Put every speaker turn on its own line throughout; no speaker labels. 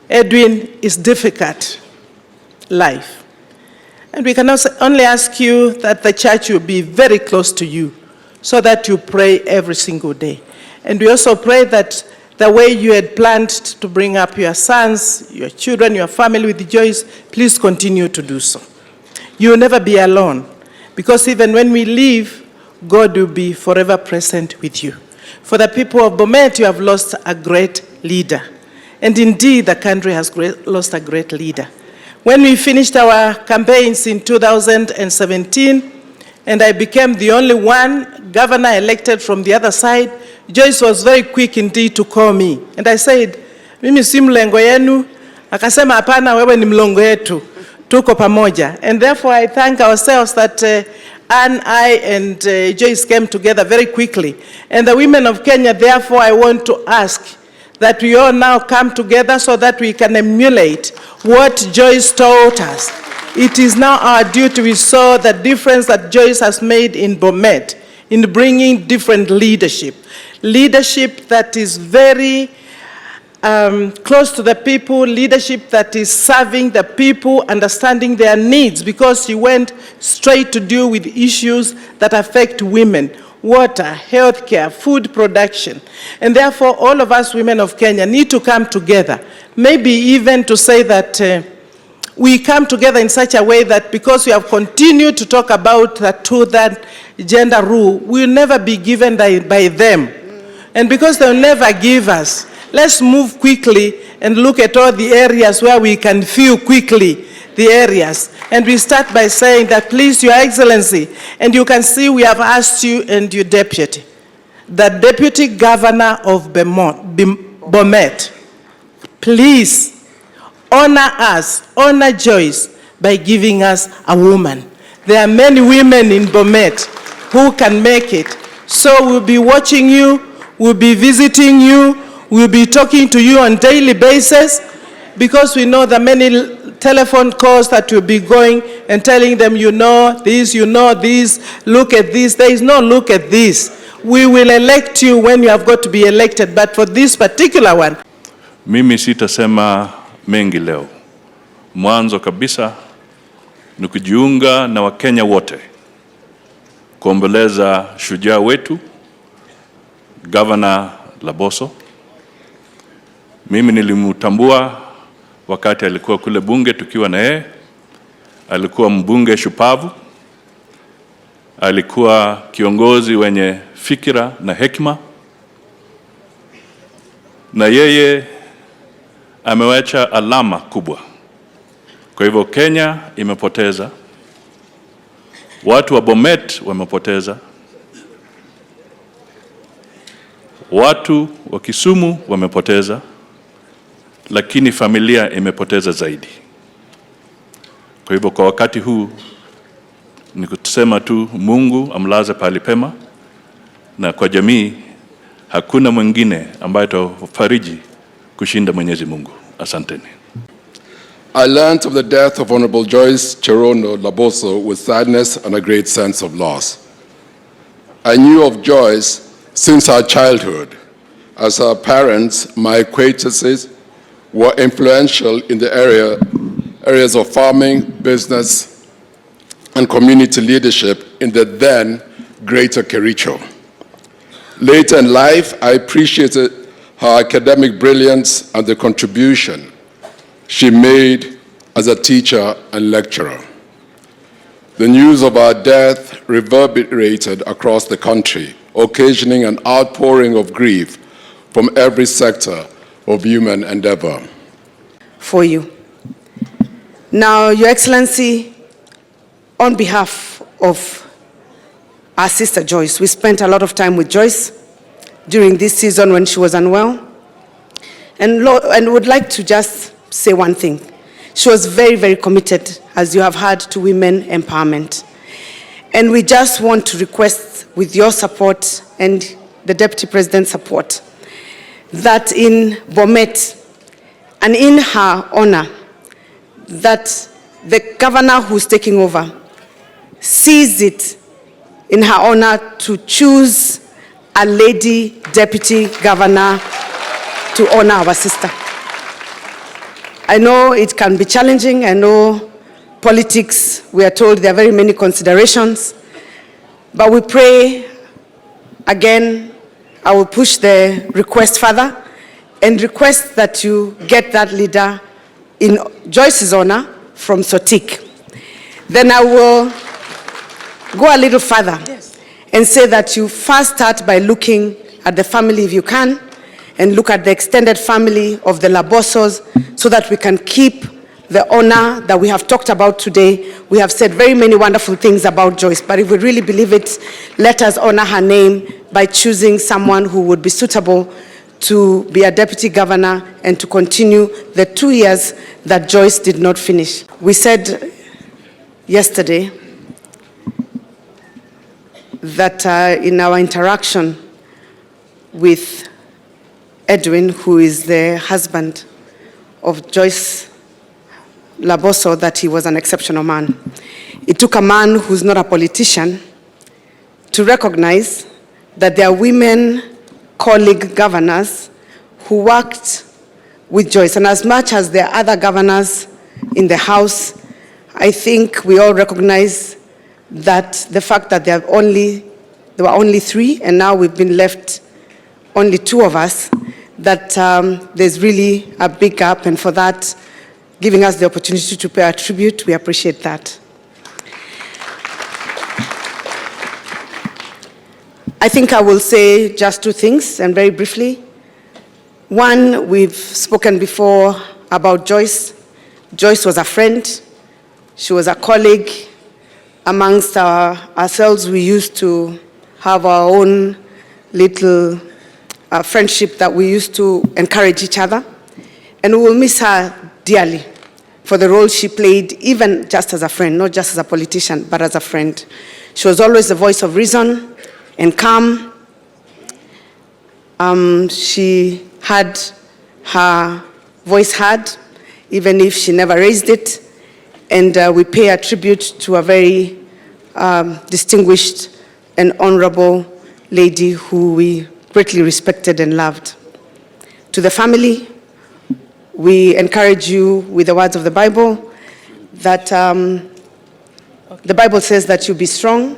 Edwin, is difficult life. And we can also only ask you that the church will be very close to you so that you pray every single day. And we also pray that the way you had planned to bring up your sons, your children, your family with Joyce, please continue to do so. You will never be alone, because even when we leave, God will be forever present with you. For the people of Bomet, you have lost a great leader. And indeed, the country has lost a great leader. When we finished our campaigns in 2017, and I became the only one governor elected from the other side, Joyce was very quick indeed to call me. And I said, mimi si mlengo yenu. Akasema hapana, wewe ni mlongo yetu. Tuko pamoja. And therefore I thank ourselves that Anne, I, and Joyce came together very quickly. And the women of Kenya, therefore I want to ask that we all now come together so that we can emulate what Joyce taught us. It is now our duty. We saw the difference that Joyce has made in Bomet in bringing different leadership. Leadership that is very close to the people, leadership that is serving the people, understanding their needs, because she went straight to deal with issues that affect women: water, healthcare, food production. And therefore, all of us women of Kenya need to come together, maybe even to say that we come together in such a way that because we have continued to talk about that two-third gender rule, we'll never be given by them. And because they'll never give us, let's move quickly and look at all the areas where we can fill quickly the areas. And we start by saying that, please, Your Excellency, and you can see we have asked you and your deputy, the deputy governor of Bomet, please honor us, honor Joyce by giving us a woman. There are many women in Bomet who can make it. So we'll be watching you, we'll be visiting you, we'll be talking to you on a daily basis, because we know the many telephone calls that will be going and telling them, you know this, look at this. There is no look at this. We will elect you when you have got to be elected, but for this particular one.
Mimi sitasema mengi leo. Mwanzo kabisa ni kujiunga na Wakenya wote kuomboleza shujaa wetu Governor Laboso. Mimi nilimtambua wakati alikuwa kule bunge tukiwa na yeye. Alikuwa mbunge shupavu. Alikuwa kiongozi wenye fikira na hekima. Na yeye amewacha alama kubwa. Kwa hivyo Kenya imepoteza. Watu wa Bomet wamepoteza. Watu wa Kisumu wamepoteza. Lakini familia imepoteza zaidi. Kwa hivyo kwa wakati huu ni kusema tu Mungu amlaze pahali pema, na kwa jamii hakuna mwingine ambaye atafariji kushinda Mwenyezi Mungu. Asanteni.
I learned of the death of Honorable Joyce Cherono Laboso with sadness and a great sense of loss. I knew of Joyce since our childhood, as her parents, my acquaintances, were influential in the areas of farming, business, and community leadership in the then Greater Kericho. Later in life, I appreciated her academic brilliance and the contribution she made as a teacher and lecturer. The news of her death reverberated across the country, occasioning an outpouring of grief from every sector of human endeavor.
For you. Now, Your Excellency, on behalf of our sister Joyce, we spent a lot of time with Joyce during this season when she was unwell, and would like to just say one thing. She was very, very committed, as you have heard, to women empowerment. And we just want to request, with your support and the Deputy President's support, that in Bomet and in her honor, that the governor who's taking over sees it in her honor to choose a lady deputy governor to honor our sister. I know it can be challenging. I know politics, we are told there are very many considerations. But we pray, again, I will push the request further and request that you get that leader in Joyce's honor from Sotik. Then I will go a little further and say that you first start by looking at the family if you can, and look at the extended family of the Laboso'S so that we can keep the honor that we have talked about today. We have said very many wonderful things about Joyce, but if we really believe it, let us honor her name by choosing someone who would be suitable to be a deputy governor and to continue the 2 years that Joyce did not finish. We said yesterday that in our interaction with Edwin, who is the husband of Joyce Laboso, that he was an exceptional man. It took a man who's not a politician to recognize that there are women colleague governors who worked with Joyce. And as much as there are other governors in the House, I think we all recognize that the fact that there were only 3, and now we've been left only 2 of us, that there's really a big gap, and for that, giving us the opportunity to pay our tribute, we appreciate that. I think I will say just 2 things, and very briefly. One, we've spoken before about Joyce. Joyce was a friend. She was a colleague. Amongst ourselves, we used to have our own little friendship that we used to encourage each other. And we will miss her dearly for the role she played, even just as a friend, not just as a politician, but as a friend. She was always the voice of reason and calm. She had her voice heard, even if she never raised it. And we pay a tribute to a very distinguished and honorable lady who we greatly respected and loved. To the family, we encourage you with the words of the Bible that the Bible says that you be strong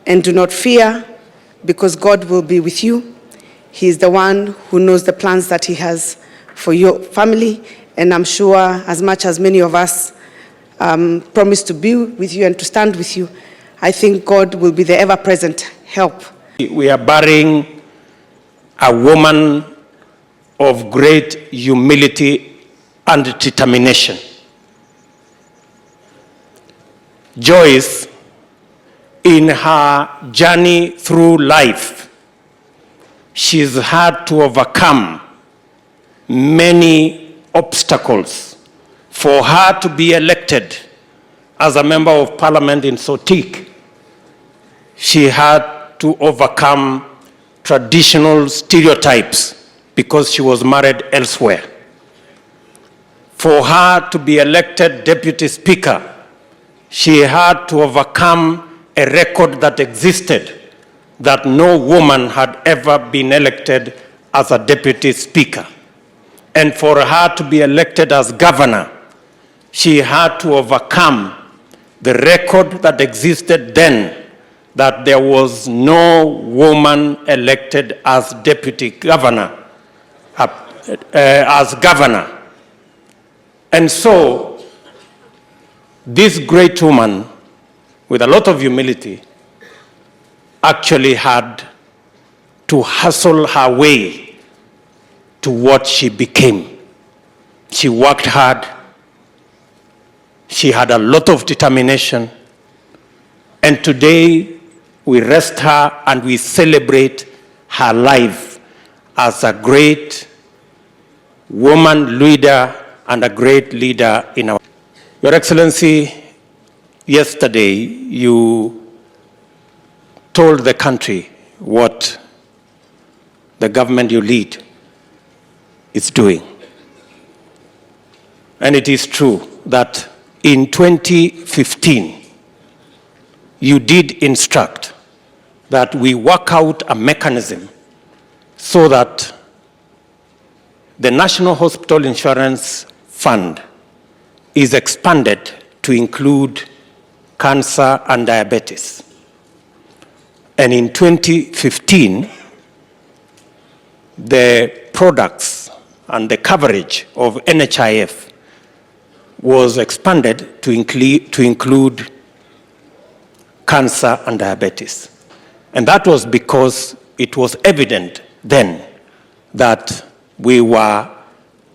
and do not fear, because God will be with you. He is the one who knows the plans that he has for your family, and I'm sure as much as many of us promise to be with you and to stand with you, I think God will be the ever-present help.
We are burying a woman of great humility and determination. Joyce, in her journey through life, she's had to overcome many obstacles for her to be elected as a member of parliament in Sotik. She had to overcome traditional stereotypes because she was married elsewhere. For her to be elected deputy speaker, she had to overcome a record that existed, that no woman had ever been elected as a deputy speaker. And for her to be elected as governor, she had to overcome the record that existed then, that there was no woman elected as deputy governor, as governor. And so, this great woman, with a lot of humility, actually had to hustle her way to what she became. She worked hard. She had a lot of determination. And today, we rest her and we celebrate her life as a great woman leader and a great leader in our... Your Excellency, yesterday you told the country what the government you lead is doing. And it is true that in 2015, you did instruct that we work out a mechanism so that the National Hospital Insurance fund is expanded to include cancer and diabetes. And in 2015, the products and the coverage of NHIF was expanded to include cancer and diabetes. And that was because it was evident then that we were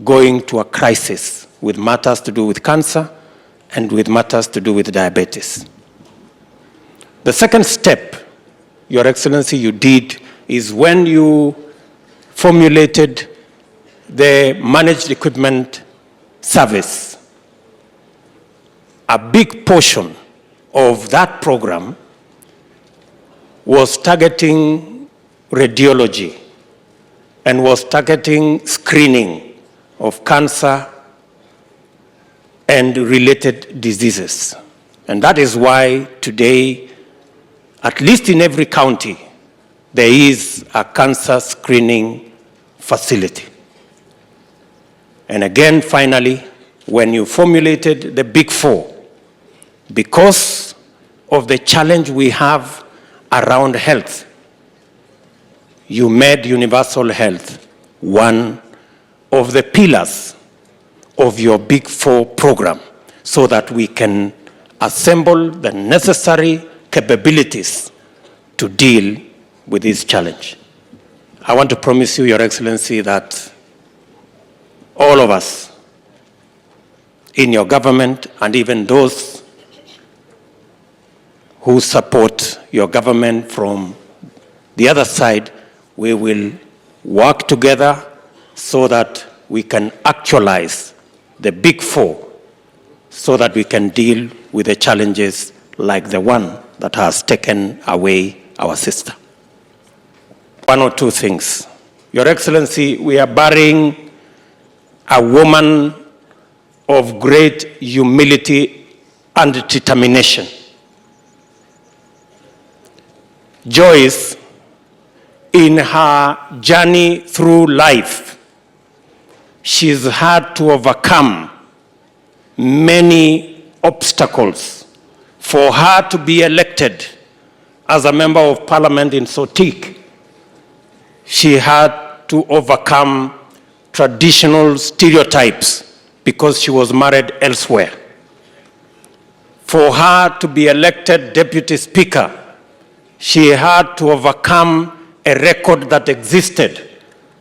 going to a crisis with matters to do with cancer and with matters to do with diabetes. The second step, Your Excellency, you did is when you formulated the managed equipment service. A big portion of that program was targeting radiology and was targeting screening of cancer and related diseases. And that is why today, at least in every county, there is a cancer screening facility. And again, finally, when you formulated the Big Four, because of the challenge we have around health, you made universal health one of the pillars of your Big Four program so that we can assemble the necessary capabilities to deal with this challenge. I want to promise you, Your Excellency, that all of us in your government and even those who support your government from the other side, we will work together so that we can actualize the Big Four so that we can deal with the challenges like the one that has taken away our sister. One or two things. Your Excellency, we are burying a woman of great humility and determination. Joyce, in her journey through life, she's had to overcome many obstacles for her to be elected as a member of parliament in Sotik. She had to overcome traditional stereotypes because she was married elsewhere. For her to be elected deputy speaker, she had to overcome a record that existed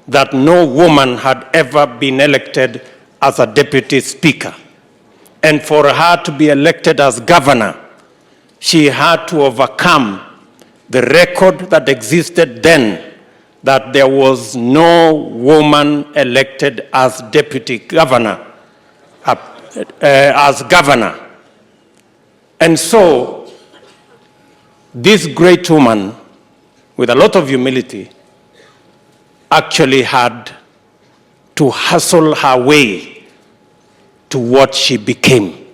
that no woman had ever been elected as a deputy speaker. And for her to be elected as governor, she had to overcome the record that existed then that there was no woman elected as deputy governor, as governor. And so, this great woman, with a lot of humility, actually had to hustle her way to what she became.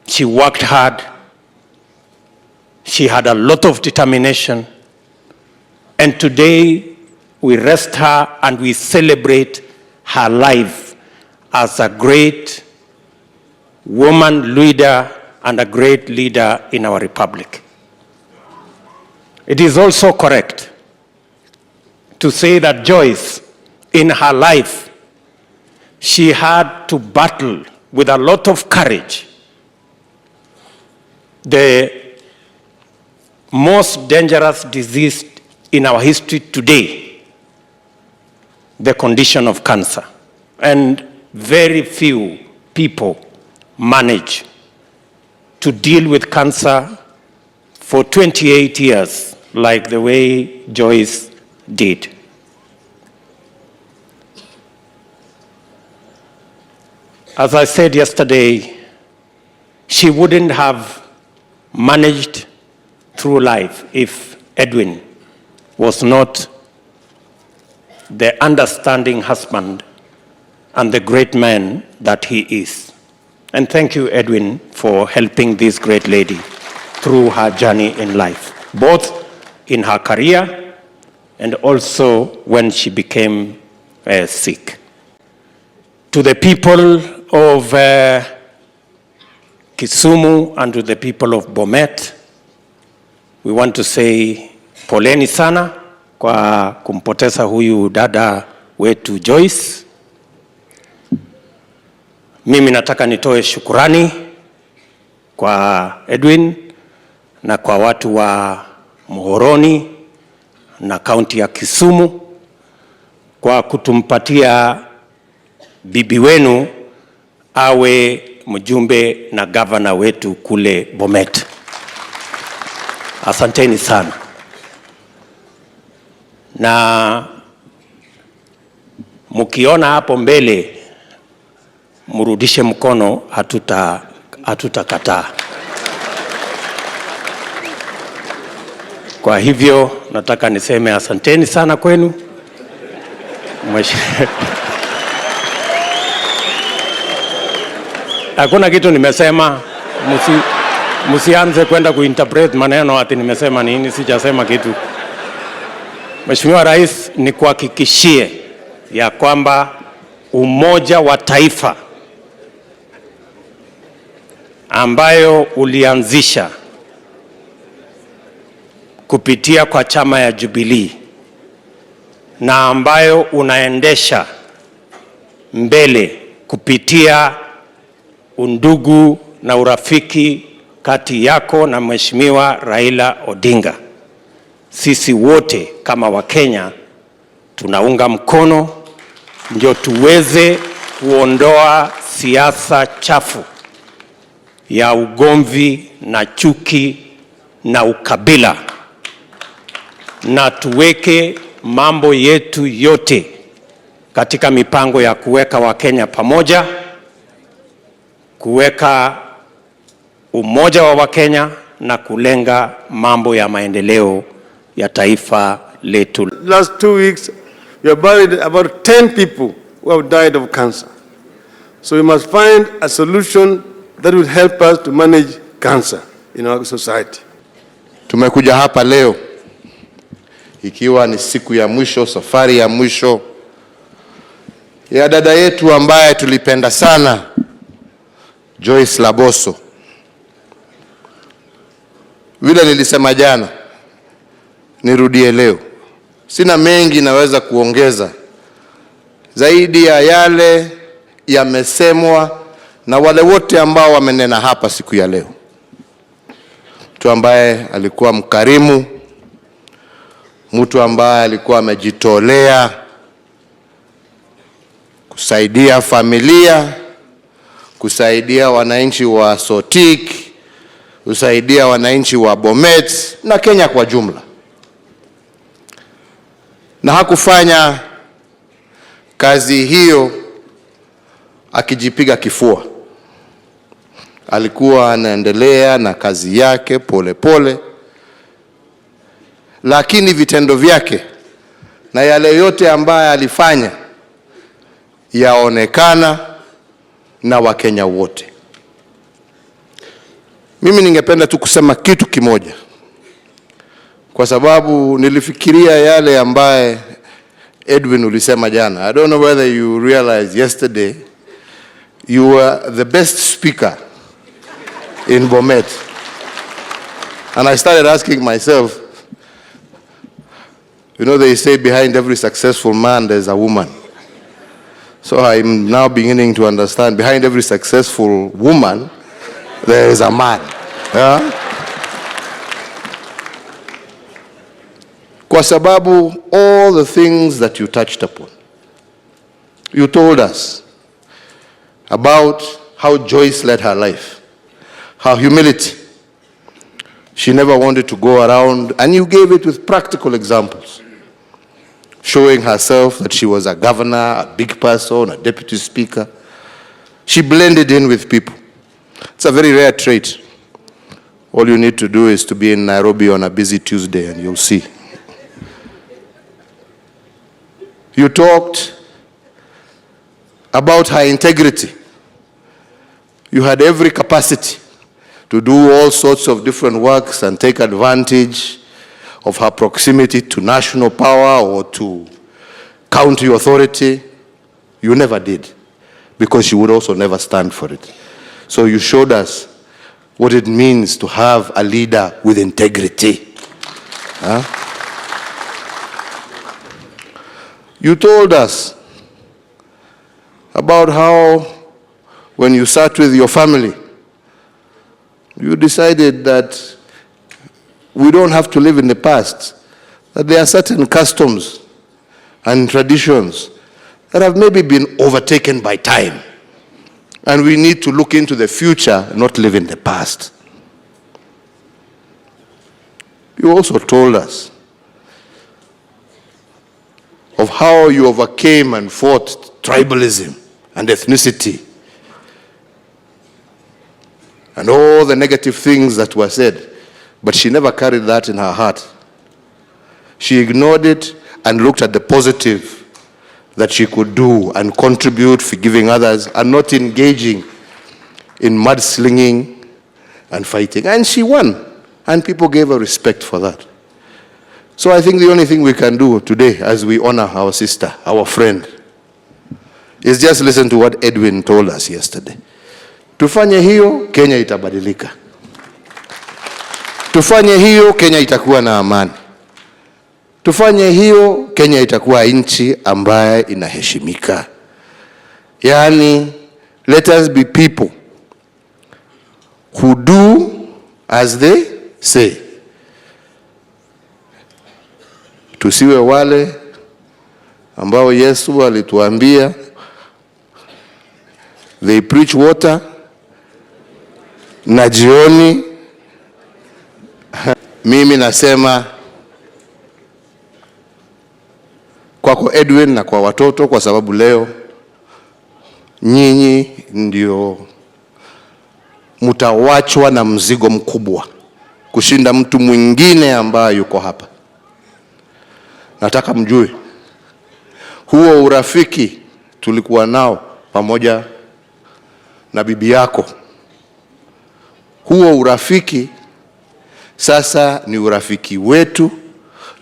She worked hard. She had a lot of determination. And today, we rest her and we celebrate her life as a great woman leader and a great leader in our republic. It is also correct to say that Joyce, in her life, she had to battle with a lot of courage the most dangerous disease in our history today, the condition of cancer. And very few people manage to deal with cancer for 28 years, like the way Joyce did. As I said yesterday, she wouldn't have managed through life if Edwin was not the understanding husband and the great man that he is. And thank you, Edwin, for helping this great lady through her journey in life, both in her career and also when she became sick. To the people of Kisumu and to the people of Bomet, we want to say poleni sana kwa kumpoteza huyu dada wetu Joyce. Mimi nataka nitoe shukurani kwa Edwin na kwa watu wa Muhoroni na kaunti ya Kisumu kwa kutumpatia bibi wenu awe mjumbe na gavana wetu kule Bomet. Asanteni sana. Na mkiona hapo mbele mrudishe mkono, hatutakataa. Kwa hivyo nataka niseme asanteni sana kwenu. Hakuna kitu nimesema, msianze kwenda kuinterpret maneno ati nimesema nini, sijasema kitu. Mheshimiwa Rais, nikuhakikishie ya kwamba umoja wa taifa ambayo ulianzisha kupitia kwa chama ya Jubilee na ambayo unaendesha mbele kupitia undugu na urafiki kati yako na Mheshimiwa Raila Odinga, sisi wote kama Wakenya tunaunga mkono ndio tuweze kuondoa siasa chafu ya ugomvi na chuki na ukabila, na tuweke mambo yetu yote katika mipango ya kuweka Wakenya pamoja, kuweka umoja wa Wakenya na kulenga mambo ya maendeleo ya taifa letu.
Last 2 weeks, we have buried about 10 people who have died of cancer. So we must find a solution that will help us to manage cancer in our society.
Tumekuja hapa leo ikiwa ni siku ya mwisho, safari ya mwisho ya dada yetu ambaye tulipenda sana, Joyce Laboso. Vile nilisema jana, nirudie leo. Sina mengi naweza kuongeza zaidi ya yale yamesemwa na wale wote ambao wamenena hapa siku ya leo. Mtu ambaye alikuwa mkarimu, mtu ambaye alikuwa amejitolea kusaidia familia, kusaidia wananchi wa Sotik, kusaidia wananchi wa Bomet na Kenya kwa jumla. Na hakufanya kazi hiyo akijipiga kifua. Alikuwa anaendelea na kazi yake pole pole, lakini vitendo vyake na yale yote ambaye alifanya yaonekana na Wakenya wote. Mimi ningependa tu kusema kitu kimoja, kwa sababu nilifikiria yale ambaye Edwin ulisema jana. I don't know whether you realized yesterday you were the best speaker in Bomet. And I started asking myself, you know, they say behind every successful man there's a woman. So I'm now beginning to understand, behind every successful woman there is a man. Yeah? Kwa sababu all the things that you touched upon, you told us about how Joyce led her life, her humility. She never wanted to go around, and you gave it with practical examples, showing herself that she was a governor, a big person, a deputy speaker. She blended in with people. It's a very rare trait. All you need to do is to be in Nairobi on a busy Tuesday and you'll see. You talked about her integrity. You had every capacity to do all sorts of different works and take advantage of her proximity to national power or to county authority. You never did. because she would also never stand for it. So you showed us what it means to have a leader with integrity. Huh? You told us about how when you sat with your family, you decided that we don't have to live in the past, that there are certain customs and traditions that have maybe been overtaken by time. And we need to look into the future, not live in the past. You also told us of how you overcame and fought tribalism and ethnicity and all the negative things that were said. But she never carried that in her heart. She ignored it and looked at the positive that she could do and contribute, forgiving others, and not engaging in mudslinging and fighting. And she won, and people gave her respect for that. So I think the only thing we can do today as we honor our sister, our friend, is just listen to what Edwin told us yesterday. Tufanye hiyo, Kenya itabadilika. Tufanye hiyo, Kenya itakuwa na amani. Tufanye hiyo, Kenya itakuwa nchi ambaye inaheshimika. Yani, let us be people who do as they say. Tusiwe wale ambao Yesu alituambia they preach water na jioni. Mimi nasema kwako Edwin na kwa watoto, kwa sababu leo nyinyi ndio mtawachwa na mzigo mkubwa kushinda mtu mwingine ambaye yuko hapa. Nataka mjue huo urafiki tulikuwa nao pamoja na bibi yako, huo urafiki sasa ni urafiki wetu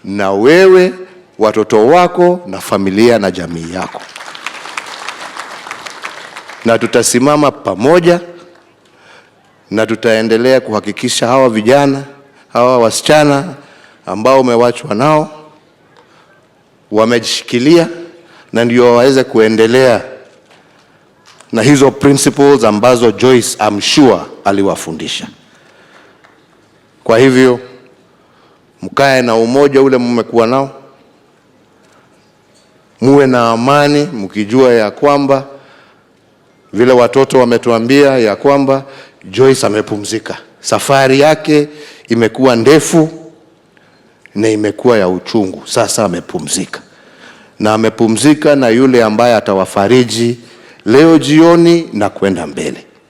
na wewe, watoto wako na familia na jamii yako. Na tutasimama pamoja na tutaendelea kuhakikisha hawa vijana, hawa wasichana ambao umewachwa nao wamejishikilia na ndio waweze kuendelea na hizo principles ambazo Joyce I'm sure aliwafundisha. Kwa hivyo mkae na umoja ule mmekuwa nao, muwe na amani mkijua ya kwamba vile watoto wametuambia ya kwamba Joyce amepumzika. Safari yake imekuwa ndefu na imekuwa ya uchungu. Sasa amepumzika. Na amepumzika na yule ambaye atawafariji leo jioni na kwenda mbele.